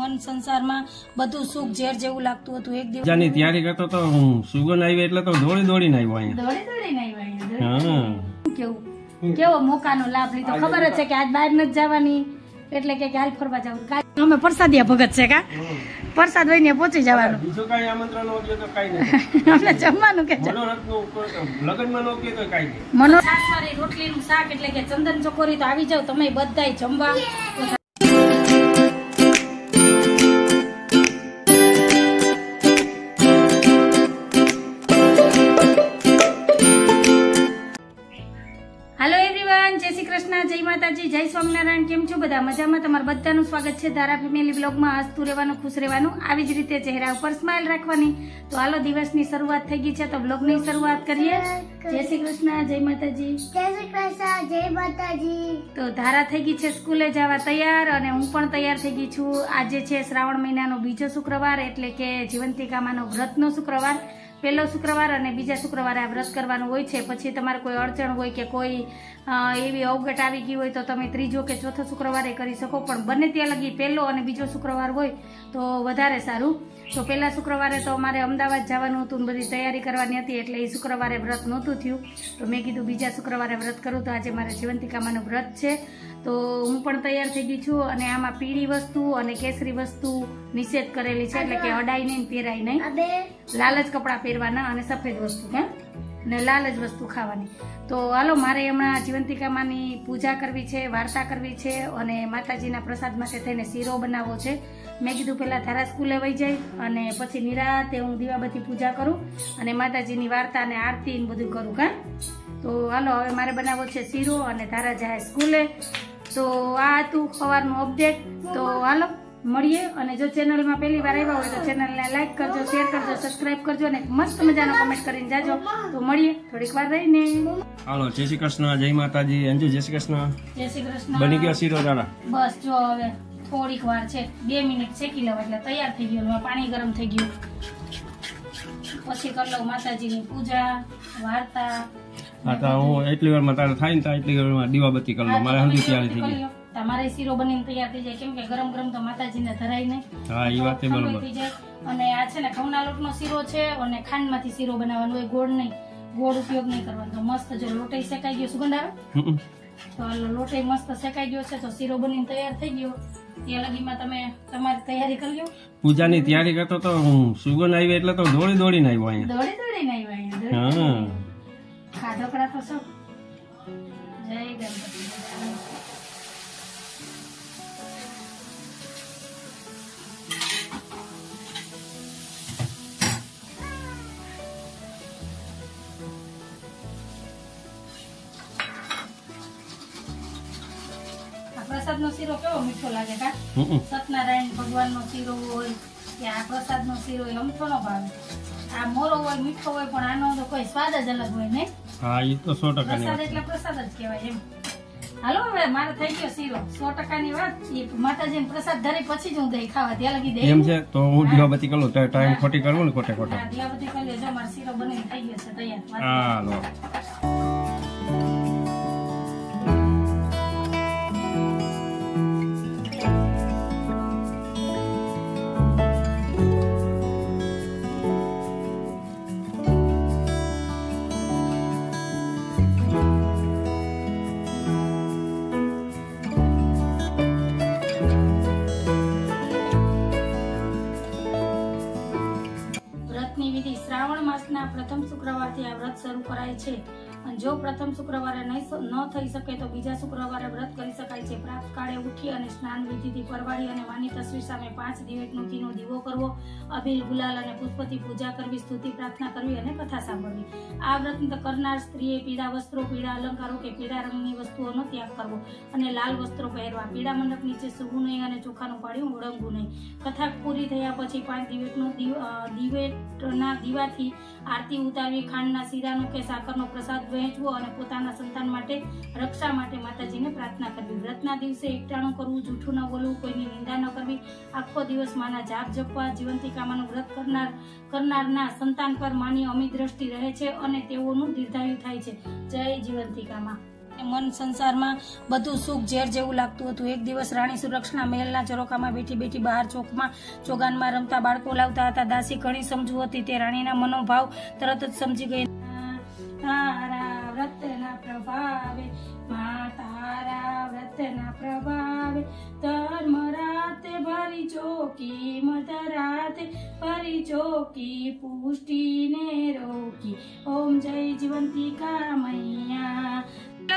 મન સંસારમાં બધું સુખ ઝેર જેવું લાગતું હતું. એક દિવસ જાની તૈયારી કરતો તો સુગન આવી એટલે તો દોડીને આવ્યો અહીંયા. કેવો મોકાનો લાભ લીધો. ખબર જ છે કે આજ બહાર નથી જવાની એટલે કે હાલ ફરવા જવું. અમે પ્રસાદિયા ભગત છે કા પ્રસાદ લઈને પહોંચી જવાનું. બીજું કઈ આમંત્રણ નો કે તો કઈ નહીં. આપણે જમવાનું કે મનોરથનું લગનમાં નો કે તો કઈ નહીં. મનોરથવાળી રોટલીનું શાક એટલે કે ચંદન ચકોરી તો આવી જાવ તમે બધાય જમવા. જય શ્રી કૃષ્ણ, જય માતાજી, જય સ્વામિનારાયણ. કેમ છો બધા? મજામાં? તમારું બધાનું સ્વાગત છે ધારા ફેમિલી બ્લોગમાં. હસતું રહેવાનું, ખુશ રહેવાનું, આવી જ રીતે ચહેરા ઉપર સ્માઇલ રાખવાની. તો હાલો દિવસની શરૂઆત થઈ ગઈ છે તો બ્લોગની શરૂઆત કરીએ. જય શ્રી કૃષ્ણ, જય માતાજી. જય શ્રી કૃષ્ણ, જય માતાજી. તો ધારા થઈ ગઈ છે સ્કૂલે જવા તૈયાર અને હું પણ તૈયાર થઈ ગઈ છું. આજે છે શ્રાવણ મહિનાનો બીજો શુક્રવાર એટલે કે જીવંતિકામાનો વ્રતનો શુક્રવાર. પહેલો શુક્રવાર અને બીજા શુક્રવારે આ વ્રત કરવાનું હોય છે. પછી તમારે કોઈ અડચણ હોય કે કોઈ એવી અવગટ આવી ગઈ હોય તો તમે ત્રીજો કે ચોથો શુક્રવારે કરી શકો, પણ બંને ત્યાં લગી પહેલો અને બીજો શુક્રવાર હોય તો વધારે સારું. તો પહેલા શુક્રવારે તો અમારે અમદાવાદ જવાનું હતું, બધી તૈયારી કરવાની હતી એટલે એ શુક્રવારે વ્રત નહોતું થયું. તો મેં કીધું બીજા શુક્રવારે વ્રત કરું. તો આજે મારે જીવંતિકામાનું વ્રત છે તો હું પણ તૈયાર થઈ ગઈ છું. અને આમાં પીળી વસ્તુ અને કેસરી વસ્તુ નિષેધ કરેલી છે એટલે કે અડાઈ નહીં, પહેરાય નહીં. લાલ જ કપડાં પહેરવાના અને સફેદ વસ્તુ ને લાલ જ વસ્તુ ખાવાની. તો હાલો મારે હમણાં જીવંતિકામાની પૂજા કરવી છે, વાર્તા કરવી છે અને માતાજીના પ્રસાદ માટે થઈને શીરો બનાવવો છે. મેં કીધું પહેલા ધારા સ્કૂલે વહી જાય અને પછી નિરાતે હું દીવાબત્તી પૂજા કરું અને માતાજીની વાર્તા અને આરતી બધું કરું કા. તો હાલો હવે મારે બનાવવો છે શીરો અને ધારા જાય સ્કૂલે. તો આ હતું સવારનું અપડેટ. તો હાલો મળીએ. અને જો ચેનલમાં પહેલી વાર આવ્યા હોય તો ચેનલને લાઈક કરજો, શેર કરજો, સબસ્ક્રાઇબ કરજો અને મસ્ત મજાનો કમેન્ટ કરીને જાજો. તો મળીએ થોડીક વાર રહીને. હાલો જય શ્રી કૃષ્ણ, જય માતાજી. અંજુ જય શ્રી કૃષ્ણ. જય શ્રી કૃષ્ણ. બની ગયો શીરો તારા? બસ જો હવે થોડીક વાર છે, 2 મિનિટ શેકી લઉં એટલે તૈયાર થઈ ગયું. પાણી ગરમ થઈ ગયું પછી કરી લઉં માતાજીની પૂજા વાર્તા. હા તો હું એટલી વારમાં તારે થાય ને એટલી વારમાં દીવાબત્તી કરી લઉં. મારે હજી તૈયારી થઈ ગઈ. તમારે શીરો બનીને તૈયાર થઈ જાય કેમ કે ગરમ ગરમ તો માતાજીને ધરાય નહીં. હા એ વાત બરોબર થઈ જાય. અને આ છે ને ઘઉંના લોટનો શીરો છે અને ખાંડમાંથી શીરો બનાવવાનો હોય, ગોળ નહીં. ગોળ ઉપયોગ નહીં કરવાનો. તો મસ્ત જો લોટે શેકાઈ ગયો, સુગંધ આવે તો લોટે મસ્ત શેકાઈ ગયો છે. તો શીરો બનીને તૈયાર થઈ ગયો. ત્યાં લગીમાં તમે તમારી તૈયારી કરી લો. પૂજાની તૈયારી કરતો તો સુગન આવી એટલે તો દોડીને આવ્યો અહીંયા. દોડીને આવ્યો અહીંયા. ખાધો કરા તો સૌ. જય ગણપતિ. પ્રસાદ નો શીરો કેવો મીઠો લાગે કા. સત્યનારાયણ ભગવાન નો શીરો હોય કે આ પ્રસાદ નો શીરો હોય અમથો નો ભાવે. આ મોરો હોય મીઠો હોય પણ આનો તો કોઈ સ્વાદ જ અલગ હોય ને. હા એ તો 100% પ્રસાદ એટલે પ્રસાદ જ કહેવાય એમ. હાલો હવે મારે થઈ ગયો શીરો 100% ની વાત. એ માતાજીને પ્રસાદ ધરી પછી જ હું દહીં ખાવા ત્યાં લગી દે એમ છે. તો હું દીવાબત્તી કરું તો ટાઈમ ખોટી કરવું ને ખોટે દીવાબત્તી કરી લેજો. મારો શીરો બનીને થઈ ગયો છે તૈયાર. હાલો શ્રાવણ માસના પ્રથમ શુક્રવારથી આ વ્રત શરૂ કરાય છે. અને જો પ્રથમ શુક્રવારે ન થઈ શકે તો બીજા શુક્રવારે વ્રત કરી શકાય છે. પ્રાત કાળે ઉઠી અને સ્નાન વિધિથી પરવાળી અને માની તસવીર સામે 5 દિવેટનો ઘીનો દીવો કરવો, અબીલ ગુલાલ અને પુષ્પથી પૂજા કરવી, સ્તુતિ પ્રાર્થના કરવી અને કથા સાંભળવી. આ વ્રત કરનાર સ્ત્રીએ પીળા વસ્ત્રો, પીળા અલંકારો કે પીળા રંગની વસ્તુઓનો ત્યાગ કરવો અને લાલ વસ્ત્રો પહેરવા. પીળા મંડપ નીચે સૂવું નહીં અને ચોખાનું પાડ્યું ઓળંગવું નહીં. કથા પૂરી થયા પછી 5 દિવેટના દીવાથી આરતી ઉતારવી. ખાંડના શીરાનો કે સાકરનો પ્રસાદ વહેંચવો અને પોતાના સંતાન માટે રક્ષા માટે માતાજીને પ્રાર્થના કરવી. વ્રતના દિવસે એકટાણું કરવું, જૂઠું ન બોલવું, કોઈની નિંદા ન કરવી. આખો દિવસ માના જાપ જપવા. જીવંતિકામાનું વ્રત કરનારના સંતાન પર માની અમી દ્રષ્ટિ રહે છે અને તેઓનું દીર્ઘાયુ થાય છે. જય જીવંતિકામાં. મન સંસારમાં બધું સુખ ઝેર જેવું લાગતું હતું. એક દિવસ રાણી સુરક્ષના મહેલના ચરોકામાં બેઠી બેઠી બહાર ચોગાનમાં રમતા બાળકો લાવતા હતા. દાસી ઘણી સમજુ હતી, તે રાણીના મનોભાવ તરત જ સમજી ગઈ. તારા વ્રતના પ્રભાવે તારા વ્રતના પ્રભાવે ધર્મ રાતે ભરી ચોકી મધરાતે ભરી ચોકી પુષ્ટિને રોકી ઓમ જય જીવંતિકા મૈયા.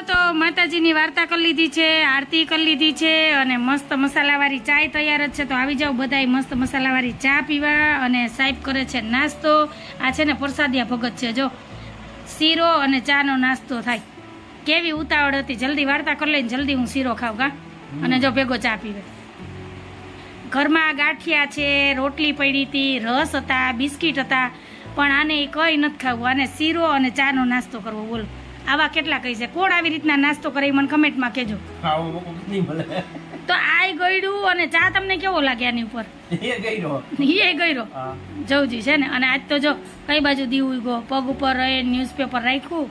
તો માતાજીની વાર્તા કરી લીધી છે, આરતી કરી લીધી છે અને મસ્ત મસાલાવાળી ચાય તૈયાર જ છે. તો આવી જાવ બધાય મસ્ત મસાલાવાળી ચા પીવા. અને સાહેબ કરે છે નાસ્તો. આ છે ને પ્રસાદિયા ભગત છે, જો શીરો અને ચાનો નાસ્તો થાય. કેવી ઉતાવળ હતી, જલ્દી વાર્તા કરી લઈને જલ્દી હું શીરો ખાવ કા અને જો ભેગો ચા પીવે. ઘરમાં ગાંઠિયા છે, રોટલી પડી હતી, રસ હતા, બિસ્કીટ હતા, પણ આને કઈ નથી ખાવું. આને શીરો અને ચાનો નાસ્તો કરવો. બોલો આવા કેટલા કહી છે? કોણ આવી રીતના નાસ્તો કરે મને કમેન્ટમાં કહેજો. તો આય ગયડું અને ચા તમને કેવો લાગે આની ઉપર? એ ગયરો જવજી છે ને. અને આજ તો જો કઈ બાજુ દીવું ગયો, પગ ઉપર ન્યૂઝપેપર રાખ્યું,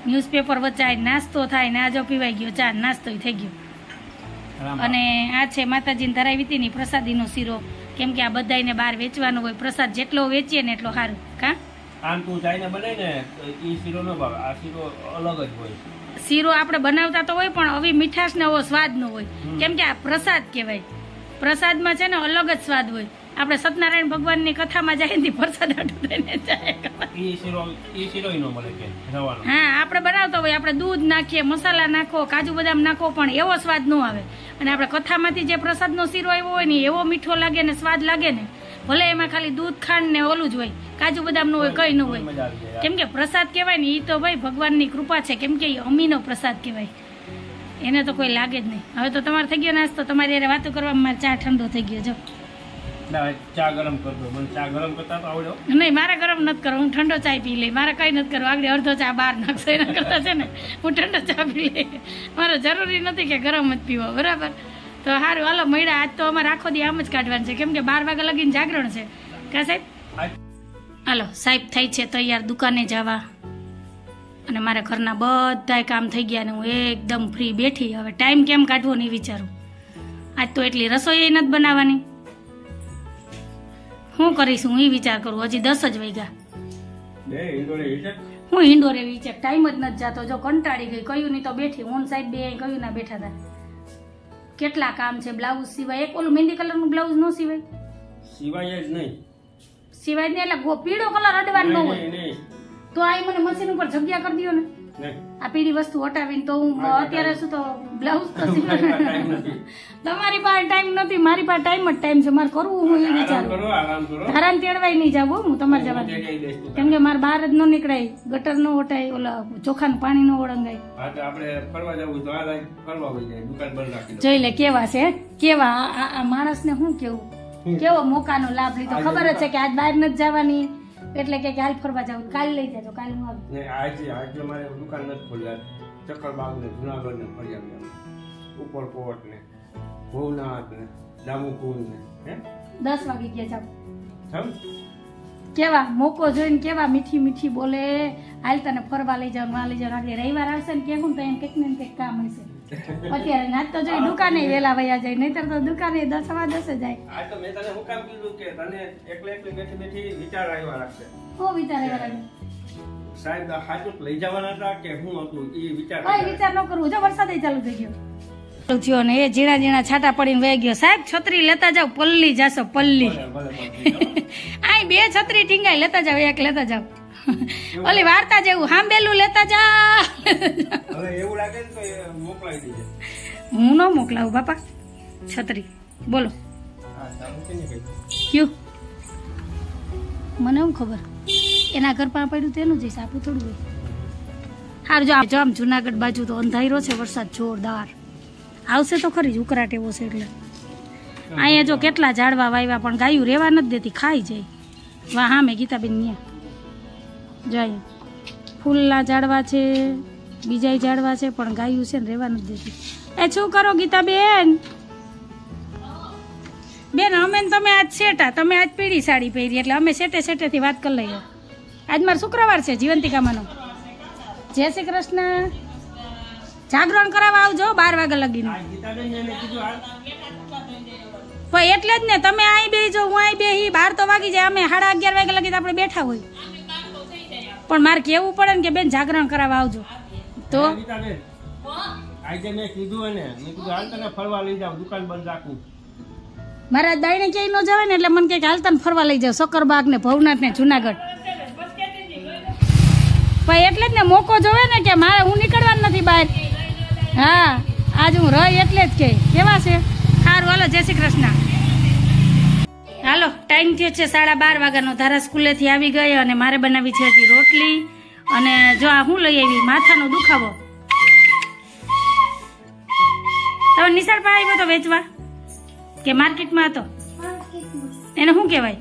ન્યૂઝપેપર વચ્ચે નાસ્તો થાય ને આ જો પીવાઈ ગયો ચા, નાસ્તો થઈ ગયો. અને આ છે માતાજીને ધરાવી હતી ની પ્રસાદીનો શીરો, કેમ કે આ બધાને બહાર વેચવાનો હોય. પ્રસાદ જેટલો વેચીએ ને એટલો સારું. કા આમ તું જાઈને બને ને ઈ શીરો ન ભાવે, આ શીરો અલગ જ હોય. શીરો આપણે બનાવતા તો હોય પણ હવે મીઠાશ ને એવો સ્વાદ ન હોય, કેમ કે આ પ્રસાદ કહેવાય. પ્રસાદમાં છે ને અલગ જ સ્વાદ હોય. આપણે સત્યનારાયણ ભગવાનની કથામાં જાય ને પ્રસાદ આટું થઈને જાય. હા, આપણે બનાવતા હોય, આપણે દૂધ નાખીએ, મસાલા નાખો, કાજુ બદામ નાખો, પણ એવો સ્વાદ ન આવે. અને આપણે કથામાંથી જે પ્રસાદનો શીરો આવ્યો હોય ને એવો મીઠો લાગે ને સ્વાદ લાગે ને. ભલે એમાં ખાલી દૂધ ખાંડ ને ઓલું જ હોય, કાજુ બદામ નું હોય, કઈ ન હોય. કેમ કે પ્રસાદ કહેવાય ને એ તો ભાઈ ભગવાનની કૃપા છે, કેમ કે અમીનો પ્રસાદ કહેવાય, એને તો કોઈ લાગે જ નહીં. હવે તો તમારે થઈ ગયો નાસ્તો, તમારી યારે વાતો કરવામાં મારે ચા ઠંડો થઈ ગયો. જો ચા ગરમ કરજો, મને ચા ગરમ કરતા તો આવડ્યો નહીં, મારે ગરમ નથી કરવો, હું ઠંડો ચા પી લઈ. મારે કઈ નથી કરવું, આગળ અડધો ચા બહાર નાખશો એના કરતા છે ને હું ઠંડો ચા પી લઈ. મારે જરૂરી નથી કે ગરમ જ પીવો, બરાબર? તો સારું, હાલો મળ્યા. આજ તો અમારે આખો દી આમ જ કાઢવાનું છે, કેમ કે 12 વાગ્યા લગીને જાગરણ છે. કા સાહેબ? હાલો સાહેબ થઈ છે તૈયાર દુકાને જવા. અને મારા ઘરના બધા કામ થઈ ગયા ને હું એકદમ ફ્રી બેઠી. હવે ટાઈમ કેમ કાઢવો ને વિચારું. આજ તો એટલી રસોઈ નથી બનાવવાની, શું કરીશું હું એ વિચાર કરું. હજી 10 જ વાગ્યા. હું હિંડોરે વિચાર ટાઈમ જ નથી જતો. જો કંટાળી ગઈ. કયું નહીં તો બેઠી હું સાહેબ બે કયું ના બેઠા હતા. કેટલા કામ છે. બ્લાઉઝ સિવાય એક ઓલું મહેંદી કલર નું બ્લાઉઝ નો સિવાય સિવાય જ નહીં એટલે પીળો કલર અડવાનો ન હોય તો આ મને મશીન ઉપર જગ્યા કરી દો ને. આ પીળી વસ્તુ હટાવીને તો હું અત્યારે શું તો બ્લાઉઝ તો તમારી પાસે ટાઈમ નથી, મારી પાસે ટાઈમ જ ટાઈમ છે. મારે કરવું હું એ વિચારું. ધારાને તેડવાય નહીં જાવ હું તમારે જવા, કેમ કે મારે બહાર જ ન નીકળાય, ગટર ન ઓટાય, ઓલા ચોખાનું પાણી ન ઓળંગાય. જોઈ લે કેવા છે, કેવા આ માણસને શું કેવું, કેવો મોકાનો લાભ લીધો. ખબર જ છે કે આજ બહાર નથી જવાની એટલે કે હાલ ફરવા જાવ, કાલે લઈ જાજો, કાલે હું આવું. આજે મારે દુકાન નથી ખોલ્યા. ચક્કરબાગ ને જુનાગઢ ને ફરિયાદ ઉપરકોટ ને ભવનાથ ને દામુકુંડ ને 10 વાગે ગયા જાવ. કેવા મોકો જોઈને કેવા મીઠી મીઠી બોલે. હાલ તને ફરવા લઈ જાવ, લઈ જાવ. આગળ રવિવાર આવશે ને કેવું તો એમ કંઈક ને કંઈક કામ હશે. અત્યારે નાચ તો જોઈ દુકાને વેલા વયા જાય, નહીતર તો દુકાને 10 સવા 10 જાય. આ તો મેં તને હું કામ કીધું કે તને એકલે બેઠી બેઠી વિચાર આવ્યા રાખશે. હો વિચાર આવ્યા રાખે સાહેબ. હાજુ લઈ જવાના હતા કે હું હતું એ વિચાર કઈ વિચાર ન કરવું. જો વરસાદ ચાલુ થઈ ગયો થયો ને એ ઝીણા ઝીણા છાંટા પડીને વહી ગયો. સાહેબ છત્રી લેતા જાવ, પલ્લી જાશો પલ્લી. આ 2 છત્રી ટીંગાઈ લેતા જાવ, એક લેતા જાવ. ઓલી વાર્તા જેવું હાંબેલું લેતા જા. હવે એવું લાગે ને તો મોકલાવી દીજે. હું ન મોકલાવું બાપા છત્રી. બોલો ક્યું મને શું ખબર, એના ઘર પાસે પડ્યું તેનું જઈશ, આપણું થોડું હોય. સારું જો આમ જુનાગઢ બાજુ તો અંધારો છે, વરસાદ જોરદાર આવશે તો ખરી જ, ઉકળાટ એવો છે. એટલે અહીંયા જો કેટલા ઝાડવા વાવ્યા પણ ગાયું રહેવા નથી દેતી, ખાઈ જાય. વાહ હા મેં ગીતાબેન ન્યા જાય ફૂલના ઝાડવા છે, બીજા ઝાડવા છે, પણ ગાયું છે ને રહેવા નથી દેતી. એ શું કરો ગીતાબેન? બેન અમે તમે આજ સેટા, તમે આજ પીળી સાડી પહેરી એટલે અમે સેટેથી વાત કરી લઈએ. આજ મારો શુક્રવાર છે જીવંતિકામાનો. જય શ્રી કૃષ્ણ. જાગરણ કરાવવા આવજો 12 વાગ્યા લગીને. આ ગીતાબેન એને કીધું હાલ પણ એટલે જ ને તમે અહીં બેસજો, હું અહીં બેહી 12 તો વાગી જાય. અમે 11:30 વાગ્યા લગી આપણે બેઠા હોય. પણ મારે કેવું પડે ને કે બેન જાગરણ કરાવવા આવજો. તો ગીતાબેન આજે મેં કીધું એને મેં કીધું હાલ તને ફરવા લઈ જાવ, દુકાન બંધ રાખું. મારા દાઈને ક્યાંય ન જવાય ને એટલે મને કે હાલ તને ફરવા લઈ જાવ સક્કરબાગ ને ભવનાથ ને જુનાગઢ. પણ એટલે જ ને મોકો જોવે ને કે મારે હું નીકળવાનું નથી બહાર. હા આજ હું રહી એટલે જ કે કેવા છે. સારું હાલો, જય શ્રી કૃષ્ણ. હાલો ટાઈમ થયો છે 12:30 વાગ્યાનો. ધારા સ્કૂલેથી આવી ગઈ અને મારે બનાવી છે હજી રોટલી. અને જો આ હું લઈ આવી માથાનો દુખાવો. તમે નિશાળ પાસે આવ્યો તો વેચવા કે માર્કેટમાં હતો? એને શું કહેવાય?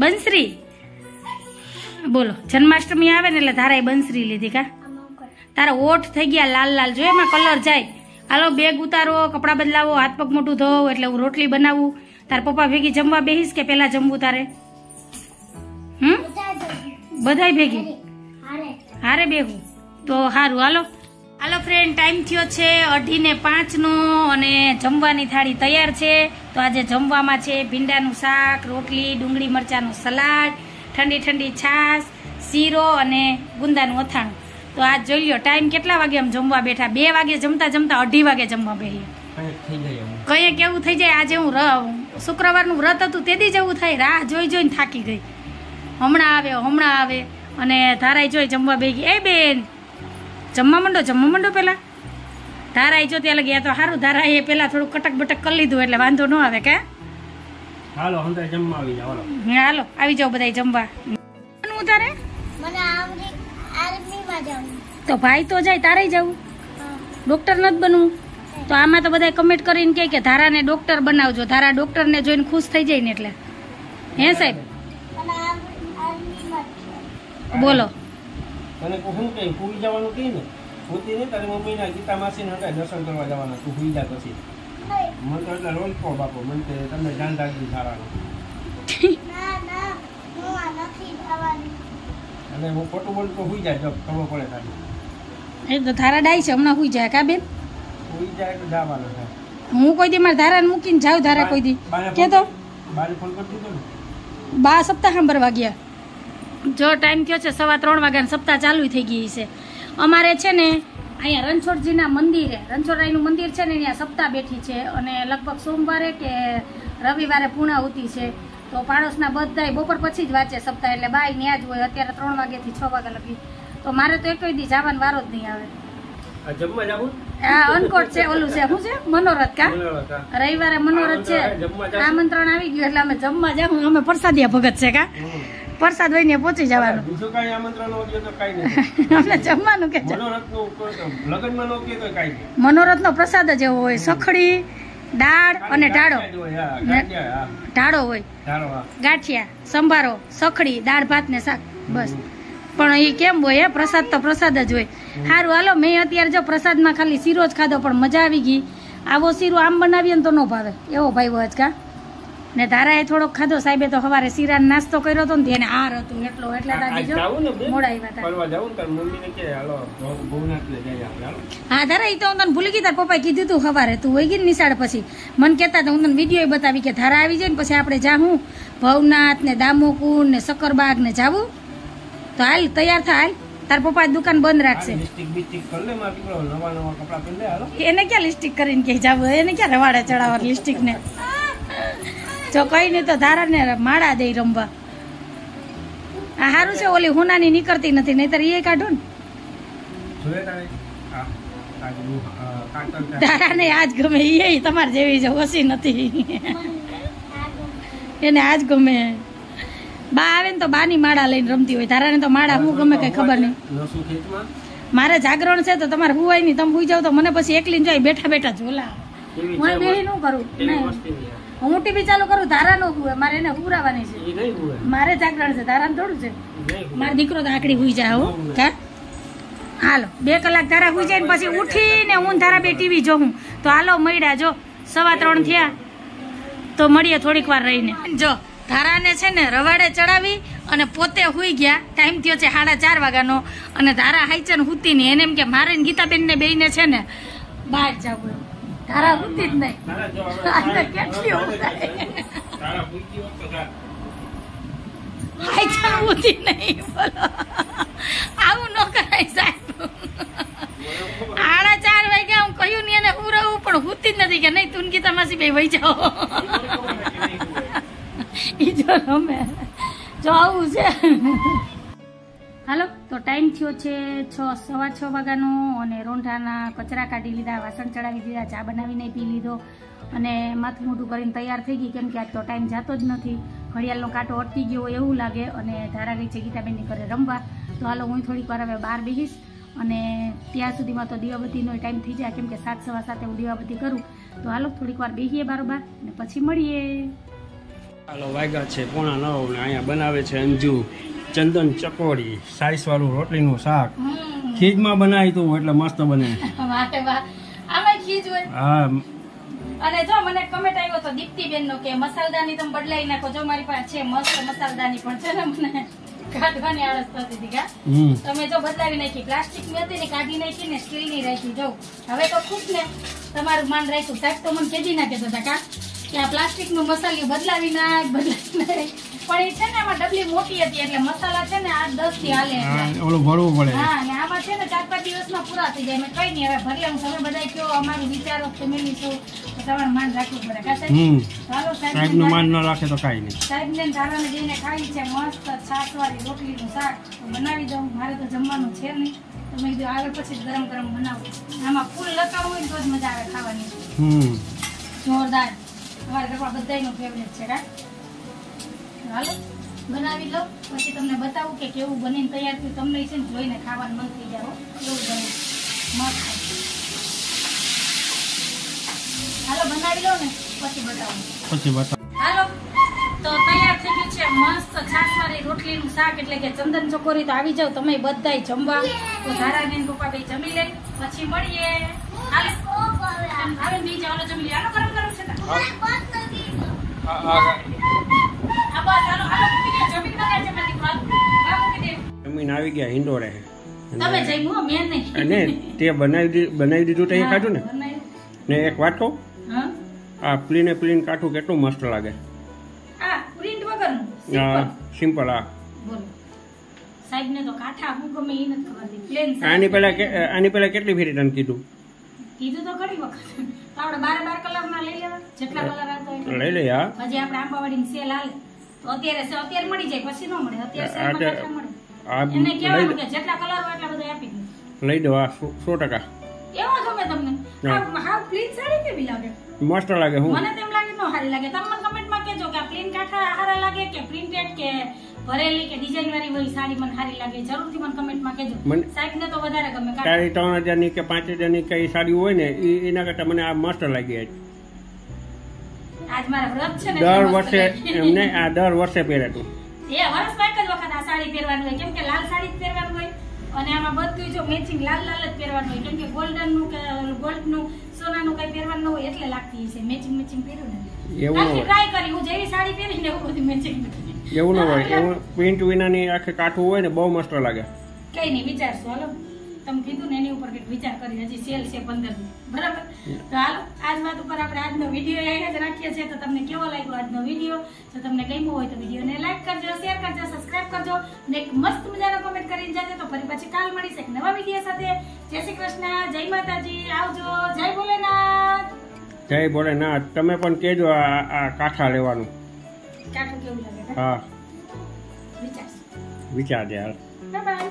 બંસરી. બોલો જન્માષ્ટમી આવે ને એટલે ધારાએ બંસરી લીધી કા? તારા ઓઠ થઈ ગયા લાલ લાલ, જો એમાં કલર જાય. હાલો બેગ ઉતારો, કપડા બદલાવો, હાથ પગ મોટું ધોવો એટલે હું રોટલી બનાવું. તાર પપ્પા ભેગી જમવા બેહીશ કે પેલા જમવું તારે? બધાય ભેગી હારે બેહું તો સારું. હાલો ફ્રેન્ડ, ટાઈમ થયો છે 4:30નો અને જમવાની થાળી તૈયાર છે. તો આજે જમવામાં છે ભીંડાનું શાક, રોટલી, ડુંગળી મરચાંનું સલાડ, ઠંડી ઠંડી છાશ, શીરો અને ગુંદાનું અથાણું. તો આજ જોઈ લ્યો ટાઈમ કેટલા વાગે આમ જમવા બેઠા. 2 વાગે જમતા 2:30 વાગે જમવા બેહીએ. કઈ કેવું થઈ જાય. આજે હું શુક્રવારનું વ્રત હતું તેથી જેવું થાય. રાહ જોઈ જોઈને થાકી ગઈ. હમણાં આવે અને ધારાઈ જોઈ જમવા બેગી. એ બેન જમવા માંડો પેલા. ધારાઈ જો ત્યાં લગી તો સારું. ધારા એ પેલા થોડું કટક બટક કરી લીધું એટલે વાંધો ન આવે કે. હાલો હંતા જમવા આવી જાવ. હાલો આવી જાવ બધા જમવા. તારે તો ભાઈ તો જાય, તારે જવું. ડોક્ટર નથી બનવું તો આમાં તો બધા કમેન્ટ કરીને કહે કે ધારાને ડોક્ટર બનાવજો. ધારા ડોક્ટરને જોઈને ખુશ થઈ જાય ને એટલે. હે સાહેબ બોલો. મને હું કઈ ફૂઈ જવાનું કહી ને હોતી ને તારી મમ્મીના ગીતા માસીને હતા દર્શન કરવા જવાના. તું ફૂઈ જા પછી મને તો એટલે રોજ કહો બાપુ મને કે તમે ધ્યાન રાખજો સારાનું. અને હું ખોટું બોલું તો હુઈ જાય જો ખબર પડે તારી. એ તો ધારા ડાય છે હમણાં હુઈ જાય કા બેન? હુઈ જાય એટલે જવાનું છે. હું કોઈ દી મારા ધારાને મૂકીને જાઉં. ધારા કોઈ દી કે તો બારે ફોન કરી દીધો ને. 12 સપ્તાહ સાંભળવા ગયા. જો ટાઈમ થયો છે 3:15 વાગ્યાનો. સપ્તાહ ચાલુ થઈ ગઈ છે. અમારે છે ને અહીંયા રણછોડજીના મંદિરે, રણછોડરાયનું મંદિર છે ને ત્યાં સપ્તાહ બેઠી છે. અને લગભગ સોમવારે કે રવિવારે પૂર્ણાહુતિ છે. તો પાડોશના બધાય બપોર પછી જ વાંચે સપ્તાહ. એટલે બાઈ ત્યાં જ હોય અત્યારે 3 વાગ્યાથી 6 વાગ્યા લગી. તો મારે તો એકય દી જવાનો વારો જ નહીં આવે. જમવા જાવું? હા અનકોટ છે, ઓલું છે શું છે મનોરથ કા? રવિવારે મનોરથ છે. આમંત્રણ આવી ગયું એટલે અમે જમવા જાવ. અમે પ્રસાદિયા ભગત છે કા? પ્રસાદ લઈને પહોંચી જવાનું. બીજું કઈ આમંત્રણ હોય તો કઈ નહીં. અમને જમવાનું કે મનોરથનું લગનમાં નો કે તો કઈ નહીં. મનોરથનો પ્રસાદ જ એવો હોય. સખડી, દાળ અને ઢાળો. ઢાળો હોય, ગાંઠિયા, સંભારો, સખડી, દાળ ભાત ને શાક બસ. પણ એ કેમ હોય પ્રસાદ તો પ્રસાદ જ હોય. સારું હાલો, મેં અત્યારે જો પ્રસાદમાં ખાલી શીરો જ ખાધો પણ મજા આવી ગઈ. આવો શીરો આમ બનાવીએ ને તો ન ભાવે એવો ભાઈ વજ કા. ને ધારાએ થોડોક ખાધો. સાહેબે તો સવારે શીરાનો નાસ્તો કર્યો હતો ને તેને આર હતું એટલે મોડા આવ્યા. હા ધારા એ તો હું તને ભૂલી ગઈ. તાર પપ્પાએ કીધું તું સવારે તું વહી ગઈ નિશાળ પછી મને કહેતા હતા. હું તને વિડીયો બતાવી કે ધારા આવી જાય ને પછી આપણે જાઉં ભવનાથ ને દામોકુંડ ને સક્કરબાગ ને જાવું. તો હાલ તૈયાર થા. હાલ તાર પપ્પા દુકાન બંધ રાખશે. એને ક્યાં લિસ્ટિક કરીને કે જાવું? એને ક્યાં રવાડે ચડાવવા લિસ્ટિક ને? જો કઈ નહીં તો ધારાને માળા દઈ રમવા. આ સારું છે ઓલી હુનાની નીકળતી નથી નહીતર એ કાઢો ને. ધારાને આજ ગમે. એ તમારે જેવી છે ઓછી નથી. એને આજ ગમે. બા આવે ને તો બાની માળા લઈને રમતી હોય. ધારાને તો માળા હું ગમે કઈ ખબર નહીં. મારે જાગરણ છે તો તમારે હુવાય નહીં. તમે હુઈ જાવ તો મને પછી એકલી જાય બેઠા બેઠા ઝોલા. હું બેહી નું કરું. હું ટીવી ચાલુ કરું. ધારા નો હુવે. મારે એને હુરાવાની છે. મારે જાગરણ છે, ધારા થોડું છે. મારો દીકરો તો આકડી હુઈ જાય. હું કા હાલો 2 કલાક ધારા હુઈ જાય ને પછી ઉઠીને હું ધારા બે ટીવી જોઉં. તો હાલો મળ્યા. જો 3:15 થયા તો મળીએ થોડીક વાર રહીને. જો ધારાને છે ને રવાડે ચડાવી અને પોતે હુઈ ગયા. ટાઈમ થયો છે 4:30 વાગ્યાનો અને ધારા હાઈચન હુતી નહીં. એને એમ કે મારે ને ગીતાબેન ને બેયને છે ને બહાર જવું. ધારા હુતી જ નહીં. કેટલી હાઈચન હુતી નહીં. બોલો આવું ન કરાય સાહેબ. 4:30 વાગ્યા હું કહ્યું નહીં એને ઉરવું પણ હુતી જ નથી કે નહીં તું ગીતા માસી બે વહી જાઓ. ઈ જો રમે જો આવું છે. હાલો તો ટાઈમ થયો છે 6:15 વાગ્યાનો અને રોંઢાના કચરા કાઢી લીધા, વાસણ ચડાવી દીધા, ચા બનાવીને પી લીધો અને માથું મોઢું કરીને તૈયાર થઈ ગઈ. કેમ કે આજ તો ટાઈમ જતો જ નથી. ઘડિયાળનો કાંટો અટકી ગયો એવું લાગે અને ધારા ગઈ છે ગીતાબેનની ઘરે રમવા. તો હાલો હું થોડીક વાર હવે બહાર બેસીશ અને ત્યાં સુધીમાં તો દીવાબત્તીનો ટાઈમ થઈ જાય. કેમ કે 7:15 હું દીવાબત્તી કરું. તો હાલો થોડીક વાર બેસીએ બારોબાર અને પછી મળીએ. હાલો વાગ્યા છે 8:45 ને અહીંયા બનાવે છે અંજુ ચંદન ચકોડી, સાઈસ વાળું રોટલીનું શાક. ખીજમાં બનાવી તું એટલે મસ્ત બને. આમાં ખીજ હોય. હા અને જો મને કમેન્ટ આવ્યો તો દીપ્તિબેન નો કે મસાલદાની તમે બદલાઈ નાખો. જો મારી પાસે છે મસ્ત મસાલદાની પણ છે ને મને કાઢવાની આળસ થતી હતી કા. તમે જો બદલાવી નાખી, પ્લાસ્ટિક ની હતી ને કાઢી નાખી ને સ્ટીલ ની રાખી. જો હવે તો ખુશ ને તમારું માન રાખ્યું. સાહેબ તો મને કેજી નાખે હતા કા કે આ પ્લાસ્ટિક નું મસાલિયું બદલાવી નાખ પણ એ છે ને આમાં ડબલી મોટી હતી એટલે મસાલા છે ને 8-10 થી હાલે ઓલું ભરવું પડે. હા અને આમાં છે ને 4-5 દિવસમાં પૂરા થઈ જાય. મેં કઈ નહીં હવે ભરી લઉં. તમે બધા કયો અમારું વિચારો ફેમિલી છો તો તમારું માન રાખવું પડે કા સાહેબ. ચાલો સાહેબ નું માન ન રાખે તો કઈ નહીં. સાહેબ ને ધારાને જઈને ખાવી છે મસ્ત છાસવાળી રોટલીનું શાક બનાવી દઉં. મારે તો જમવાનું છે નહીં તો મેં કીધું આવે પછી ગરમ ગરમ બનાવું. આમાં ફૂલ લગાવવું હોય તો જ મજા આવે ખાવાની. જોરદાર. અમારા ઘરમાં બધાયનું ફેવરેટ છે કા. હાલો બનાવી લો પછી તમને બતાવું કે કેવું બનીને તૈયાર થયું. તમને છે ને જોઈને ખાવાનું મન થઈ જાય. કેવું બને મસ્ત. હાલો બનાવી લો ને પછી બતાવું. હાલો તો તૈયાર થઈ ગયું છે મસ્ત છાસવાળી રોટલીનું શાક એટલે કે ચંદન ચકોરી. તો આવી જાવ તમે બધાય જમવા. તો ધારા ને પપ્પા બે જમી લે પછી મળીએ. હાલો આવે બીજા હાલો જમી લે. હાલો ગરમ ગરમ છે ને જમીન આવી ગયા હિંડોળે. તમે જમ્યું મેં નહીં. અને તે બનાવી દીધું તો એ ખાધું ને. ને એક વાત કહું, આ પ્લીન કાઠું કેટલું મસ્ત લાગે. પ્રિન્ટ વગરનું સિમ્પલ. હા બોલો સાહેબ ને તો કાઠા હું ગમે એ નથી ખબર. પ્લેન આની પહેલા કેટલી ફેરી તને કીધું તો ઘણી વખત. તો આપણે 12 કલર ના લઈ લેવા જેટલા કલર આવતો લઈ લે. હા હજી આપણે આંબાવાડી સેલ હાલે તો અત્યારે મળી જાય પછી ન મળે. અત્યારે મળે એને કહેવાનું કે જેટલા કલર હોય એટલા બધા આપી દે. લઈ દો. 100% એવો ગમે તમને. હા પ્લીન સાડી કેવી લાગે? મસ્ત લાગે. હું મને તેમ લાગે નો સારી લાગે. તમે મને કમેન્ટમાં કહેજો કે આ પ્લેન કાઠા સારા લાગે કે પ્રિન્ટેડ કે ભરેલી કે ડિઝાઇન વાળી હોય સાડી મને સારી લાગે. જરૂરથી મને કમેન્ટમાં કહેજો. સાહેબ ને તો વધારે ગમે. 3000 ની કે 5000 ની કઈ સાડી હોય ને એના કરતા મને આ મસ્ત લાગી. આજ મારા વ્રત છે ને દર વર્ષે એમને આ દર વર્ષે પહેરે તું. એ વર્ષમાં એક જ વખત આ સાડી પહેરવાનું હોય. કેમ કે લાલ સાડી જ પહેરવાનું હોય અને આમાં બધું જો મેચિંગ લાલ જ પહેરવાનું હોય. કેમ કે ગોલ્ડન નું કે ગોલ્ડ નું સોનાનું કઈ પહેરવાનું હોય એટલે લાગતી છે મેચિંગ પહેર્યું ને. એવું ટ્રાય કરી હું જેવી સાડી પહેરીને એવું બધું મેચિંગ. એવું ન હોય. એવું પ્રિન્ટ વિનાની આખે કાઠું હોય ને બહુ મસ્ત લાગે. કઈ નહીં વિચારશું. હાલો તમે કીધું ને એની ઉપર કંઈક વિચાર કરી. હજી સેલ છે 15 બરાબર. તો હાલો આજ વાત ઉપર આપણે આજનો વિડીયો અહીંયા જ રાખીએ છીએ. તો તમને કેવો લાગ્યો આજનો વિડીયો? જો તમને ગમ્યો હોય તો વિડીયોને લાઈક કરજો, શેર કરજો, સબસ્ક્રાઇબ કરજો અને એક મસ્ત મજાનો કમેન્ટ કરીને જાજો. તો ફરી પછી કાલ મળીશ એક નવા વિડીયો સાથે. જય શ્રી કૃષ્ણ, જય માતાજી, આવજો, જય ભોલેનાથ. જય ભોલેનાથ. તમે પણ કહેજો આ કાઠા લેવાનું. કાઠું કેવું લાગે? હા વિચાર વિચાર દે. હાલ બાય બાય.